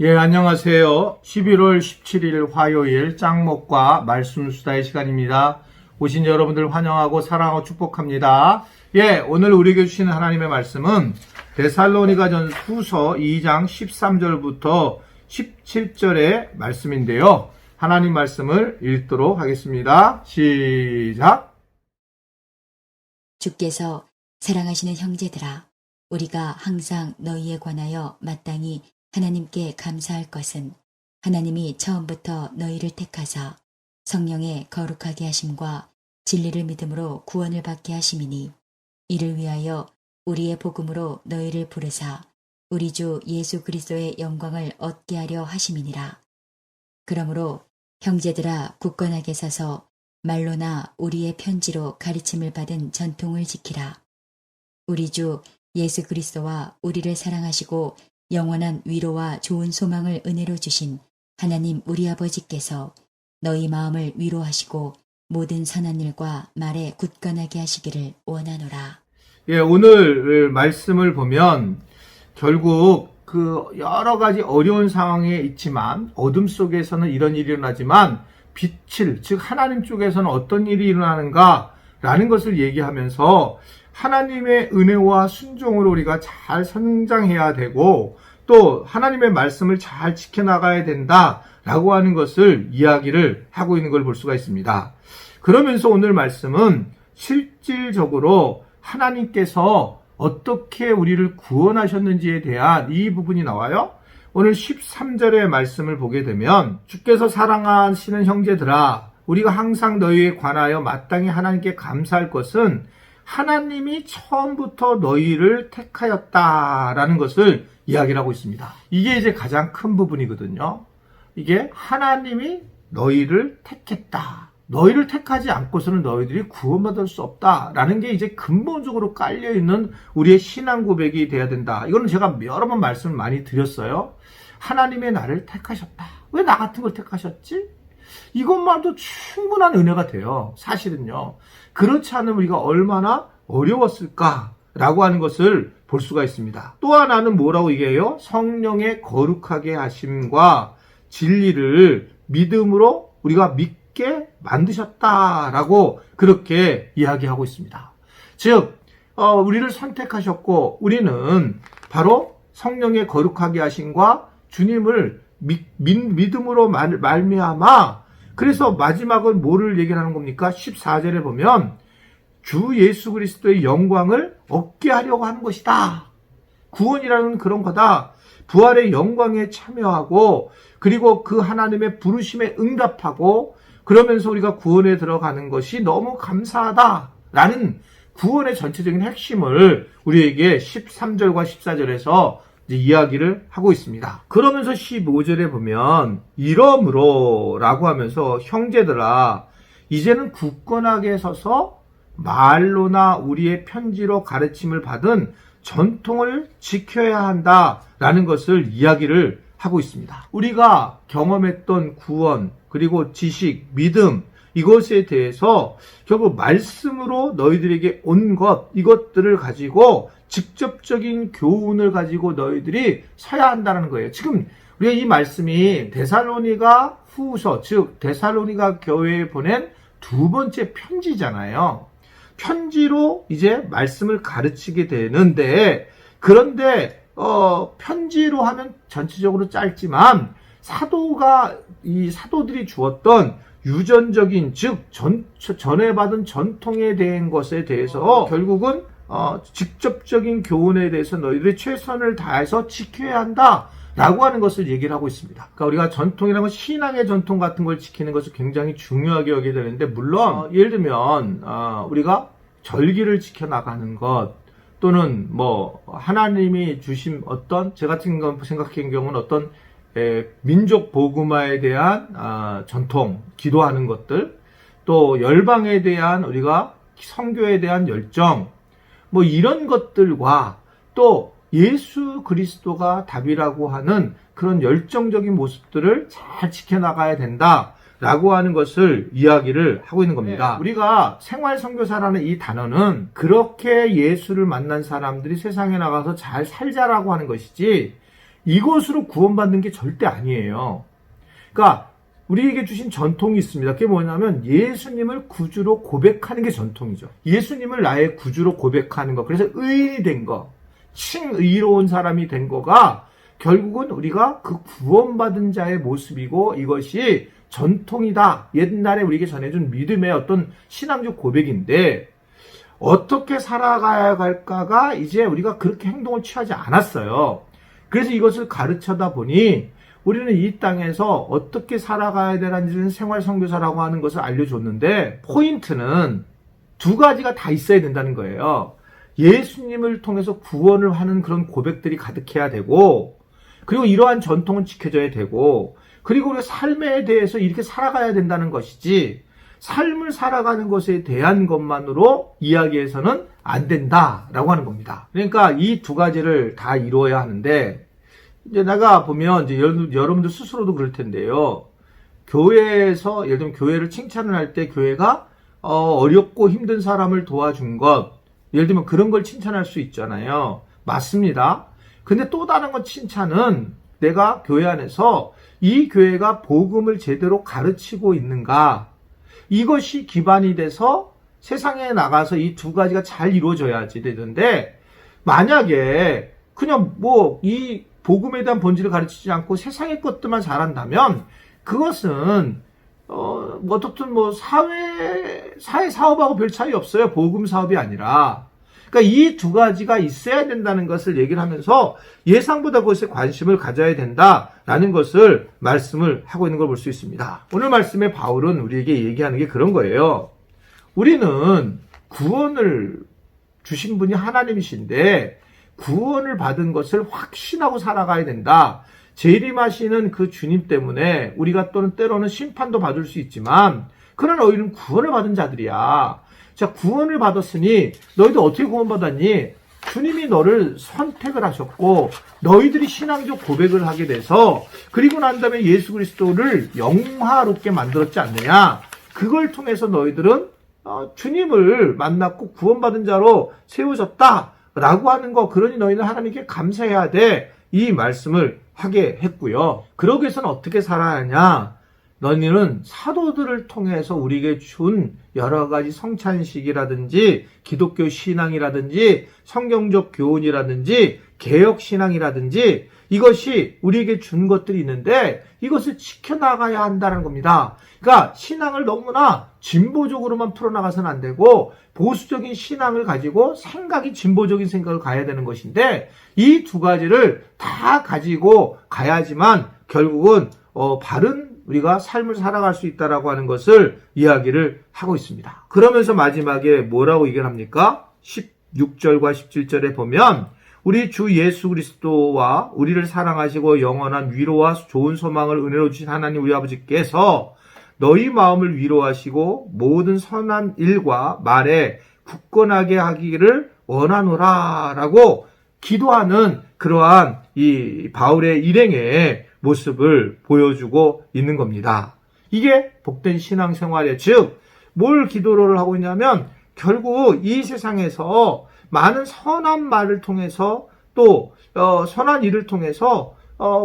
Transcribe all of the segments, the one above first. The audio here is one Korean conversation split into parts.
예, 안녕하세요. 11월 17일 화요일 짱목과 말씀 수다의 시간입니다. 오신 여러분들 환영하고 사랑하고 축복합니다. 예, 오늘 우리에게 주시는 하나님의 말씀은 데살로니가전 후서 2장 13절부터 17절의 말씀인데요. 하나님 말씀을 읽도록 하겠습니다. 시작! 주께서 사랑하시는 형제들아, 우리가 항상 너희에 관하여 마땅히 하나님께 감사할 것은 하나님이 처음부터 너희를 택하사 성령의 거룩하게 하심과 진리를 믿음으로 구원을 받게 하심이니, 이를 위하여 우리의 복음으로 너희를 부르사 우리 주 예수 그리스도의 영광을 얻게 하려 하심이니라. 그러므로 형제들아, 굳건하게 서서 말로나 우리의 편지로 가르침을 받은 전통을 지키라. 우리 주 예수 그리스도와 우리를 사랑하시고 영원한 위로와 좋은 소망을 은혜로 주신 하나님 우리 아버지께서 너희 마음을 위로하시고 모든 선한 일과 말에 굳건하게 하시기를 원하노라. 예, 오늘 말씀을 보면 결국 그 여러 가지 어려운 상황에 있지만 어둠 속에서는 이런 일이 일어나지만 빛을, 즉 하나님 쪽에서는 어떤 일이 일어나는가라는 것을 얘기하면서 하나님의 은혜와 순종으로 우리가 잘 성장해야 되고 또 하나님의 말씀을 잘 지켜나가야 된다라고 하는 것을 이야기를 하고 있는 걸 볼 수가 있습니다. 그러면서 오늘 말씀은 실질적으로 하나님께서 어떻게 우리를 구원하셨는지에 대한 이 부분이 나와요. 오늘 13절의 말씀을 보게 되면 주께서 사랑하시는 형제들아, 우리가 항상 너희에 관하여 마땅히 하나님께 감사할 것은 하나님이 처음부터 너희를 택하였다라는 것을 이야기를 하고 있습니다. 이게 이제 가장 큰 부분이거든요. 이게 하나님이 너희를 택했다. 너희를 택하지 않고서는 너희들이 구원받을 수 없다라는 게 이제 근본적으로 깔려있는 우리의 신앙 고백이 돼야 된다. 이거는 제가 여러 번 말씀을 많이 드렸어요. 하나님의 나를 택하셨다. 왜 나 같은 걸 택하셨지? 이것만도 충분한 은혜가 돼요. 사실은요. 그렇지 않으면 우리가 얼마나 어려웠을까라고 하는 것을 볼 수가 있습니다. 또 하나는 뭐라고 얘기해요? 성령의 거룩하게 하심과 진리를 믿음으로 우리가 믿게 만드셨다라고 그렇게 이야기하고 있습니다. 즉 우리를 선택하셨고 우리는 바로 성령의 거룩하게 하심과 주님을 믿음으로 말미암아, 그래서 마지막은 뭐를 얘기하는 겁니까? 14절에 보면 주 예수 그리스도의 영광을 얻게 하려고 하는 것이다. 구원이라는 그런 거다. 부활의 영광에 참여하고 그리고 그 하나님의 부르심에 응답하고 그러면서 우리가 구원에 들어가는 것이 너무 감사하다라는 구원의 전체적인 핵심을 우리에게 13절과 14절에서 이야기를 하고 있습니다. 그러면서 15절에 보면 이러므로 라고 하면서 형제들아, 이제는 굳건하게 서서 말로나 우리의 편지로 가르침을 받은 전통을 지켜야 한다라는 것을 이야기를 하고 있습니다. 우리가 경험했던 구원, 그리고 지식, 믿음, 이것에 대해서 결국 말씀으로 너희들에게 온 것, 이것들을 가지고 직접적인 교훈을 가지고 너희들이 서야 한다는 거예요. 지금 우리가 이 말씀이 데살로니가 후서, 즉 데살로니가 교회에 보낸 두 번째 편지잖아요. 편지로 이제 말씀을 가르치게 되는데, 그런데 편지로 하면 전체적으로 짧지만 이 사도들이 주었던 유전적인, 즉 전해받은 전통에 대한 것에 대해서 결국은 직접적인 교훈에 대해서 너희들이 최선을 다해서 지켜야 한다 라고 하는 것을 얘기를 하고 있습니다. 그러니까 우리가 전통이라는 건 신앙의 전통 같은 걸 지키는 것을 굉장히 중요하게 여기게 되는데, 물론 예를 들면 우리가 절기를 지켜나가는 것, 또는 뭐 하나님이 주신 어떤, 제 같은 생각한 경우는 어떤 민족 복음화에 대한 전통, 기도하는 것들, 또 열방에 대한 우리가 선교에 대한 열정, 뭐 이런 것들과 또 예수 그리스도가 답이라고 하는 그런 열정적인 모습들을 잘 지켜나가야 된다라고 하는 것을 이야기를 하고 있는 겁니다. 우리가 생활선교사라는 이 단어는 그렇게 예수를 만난 사람들이 세상에 나가서 잘 살자라고 하는 것이지, 이것으로 구원받는 게 절대 아니에요. 그러니까 우리에게 주신 전통이 있습니다. 그게 뭐냐면 예수님을 구주로 고백하는 게 전통이죠. 예수님을 나의 구주로 고백하는 것. 그래서 의인이 된 거, 칭의로운 사람이 된 거가 결국은 우리가 그 구원받은 자의 모습이고 이것이 전통이다. 옛날에 우리에게 전해준 믿음의 어떤 신앙적 고백인데 어떻게 살아가야 할까가 이제 우리가 그렇게 행동을 취하지 않았어요. 그래서 이것을 가르쳐다 보니 우리는 이 땅에서 어떻게 살아가야 되는지는 생활 선교사라고 하는 것을 알려줬는데 포인트는 두 가지가 다 있어야 된다는 거예요. 예수님을 통해서 구원을 하는 그런 고백들이 가득해야 되고 그리고 이러한 전통은 지켜져야 되고 그리고 우리가 삶에 대해서 이렇게 살아가야 된다는 것이지 삶을 살아가는 것에 대한 것만으로 이야기해서는 안 된다라고 하는 겁니다. 그러니까 이 두 가지를 다 이루어야 하는데 이제 내가 보면 이제 여러분들 스스로도 그럴 텐데요. 교회에서 예를 들면 교회를 칭찬을 할 때 교회가 어렵고 힘든 사람을 도와준 것 예를 들면 그런 걸 칭찬할 수 있잖아요. 맞습니다. 근데 또 다른 건 칭찬은 내가 교회 안에서 이 교회가 복음을 제대로 가르치고 있는가 이것이 기반이 돼서 세상에 나가서 이 두 가지가 잘 이루어져야지 되는데 만약에 그냥 이 복음에 대한 본질을 가르치지 않고 세상의 것들만 잘한다면 그것은 어떻든 사회 사업하고 별 차이 없어요. 복음 사업이 아니라. 그러니까 이 두 가지가 있어야 된다는 것을 얘기를 하면서 예상보다 그것에 관심을 가져야 된다라는 것을 말씀을 하고 있는 걸 볼 수 있습니다. 오늘 말씀에 바울은 우리에게 얘기하는 게 그런 거예요. 우리는 구원을 주신 분이 하나님이신데 구원을 받은 것을 확신하고 살아가야 된다. 재림하시는 그 주님 때문에 우리가 또는 때로는 심판도 받을 수 있지만 그러나 너희는 구원을 받은 자들이야. 자, 구원을 받았으니 너희들 어떻게 구원받았니? 주님이 너를 선택을 하셨고 너희들이 신앙적 고백을 하게 돼서 그리고 난 다음에 예수 그리스도를 영화롭게 만들었지 않느냐. 그걸 통해서 너희들은 주님을 만났고 구원받은 자로 세워졌다라고 하는 거. 그러니 너희는 하나님께 감사해야 돼. 이 말씀을 하게 했고요. 그러기 위해서는 어떻게 살아야 하냐. 너희는 사도들을 통해서 우리에게 준 여러 가지 성찬식이라든지 기독교 신앙이라든지 성경적 교훈이라든지 개혁신앙이라든지 이것이 우리에게 준 것들이 있는데 이것을 지켜나가야 한다는 겁니다. 그러니까 신앙을 너무나 진보적으로만 풀어나가서는 안 되고 보수적인 신앙을 가지고 생각이 진보적인 생각을 가야 되는 것인데 이 두 가지를 다 가지고 가야지만 결국은 바른 우리가 삶을 살아갈 수 있다라고 하는 것을 이야기를 하고 있습니다. 그러면서 마지막에 뭐라고 얘기를 합니까? 16절과 17절에 보면 우리 주 예수 그리스도와 우리를 사랑하시고 영원한 위로와 좋은 소망을 은혜로 주신 하나님 우리 아버지께서 너희 마음을 위로하시고 모든 선한 일과 말에 굳건하게 하기를 원하노라 라고 기도하는 그러한 이 바울의 일행의 모습을 보여주고 있는 겁니다. 이게 복된 신앙생활이에요. 즉, 뭘 기도를 하고 있냐면 결국 이 세상에서 많은 선한 말을 통해서 또 선한 일을 통해서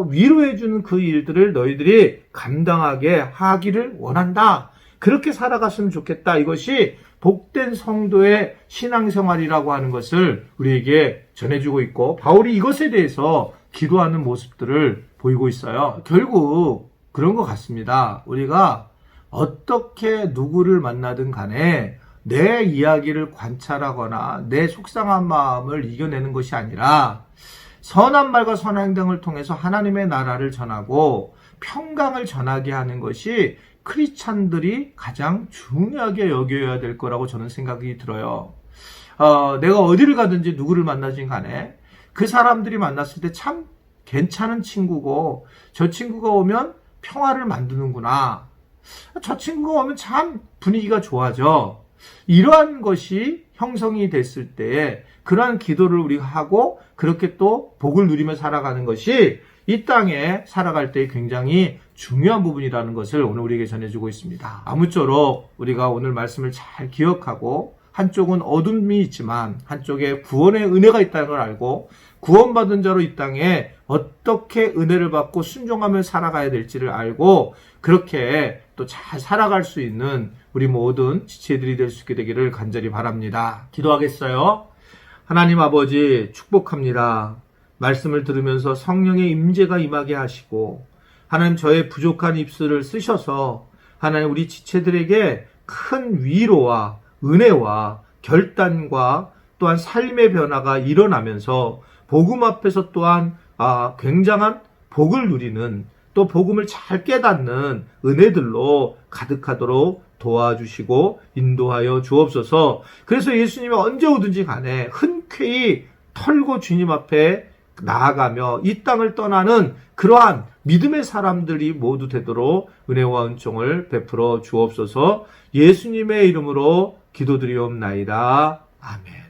위로해주는 그 일들을 너희들이 감당하게 하기를 원한다. 그렇게 살아갔으면 좋겠다. 이것이 복된 성도의 신앙생활이라고 하는 것을 우리에게 전해주고 있고 바울이 이것에 대해서 기도하는 모습들을 보이고 있어요. 결국 그런 것 같습니다. 우리가 어떻게 누구를 만나든 간에 내 이야기를 관찰하거나 내 속상한 마음을 이겨내는 것이 아니라 선한 말과 선한 행동을 통해서 하나님의 나라를 전하고 평강을 전하게 하는 것이 크리스찬들이 가장 중요하게 여겨야 될 거라고 저는 생각이 들어요. 내가 어디를 가든지 누구를 만나든 간에 그 사람들이 만났을 때 참 괜찮은 친구고 저 친구가 오면 평화를 만드는구나. 저 친구가 오면 참 분위기가 좋아져. 이러한 것이 형성이 됐을 때에 그러한 기도를 우리가 하고 그렇게 또 복을 누리며 살아가는 것이 이 땅에 살아갈 때 굉장히 중요한 부분이라는 것을 오늘 우리에게 전해주고 있습니다. 아무쪼록 우리가 오늘 말씀을 잘 기억하고 한쪽은 어둠이 있지만 한쪽에 구원의 은혜가 있다는 걸 알고 구원받은 자로 이 땅에 어떻게 은혜를 받고 순종하며 살아가야 될지를 알고 그렇게 또 잘 살아갈 수 있는 우리 모든 지체들이 될 수 있게 되기를 간절히 바랍니다. 기도하겠어요. 하나님 아버지 축복합니다. 말씀을 들으면서 성령의 임재가 임하게 하시고 하나님 저의 부족한 입술을 쓰셔서 하나님 우리 지체들에게 큰 위로와 은혜와 결단과 또한 삶의 변화가 일어나면서 복음 앞에서 또한 굉장한 복을 누리는 또 복음을 잘 깨닫는 은혜들로 가득하도록 도와주시고 인도하여 주옵소서. 그래서 예수님이 언제 오든지 간에 흔쾌히 털고 주님 앞에 나아가며 이 땅을 떠나는 그러한 믿음의 사람들이 모두 되도록 은혜와 은총을 베풀어 주옵소서. 예수님의 이름으로 기도드리옵나이다. 아멘.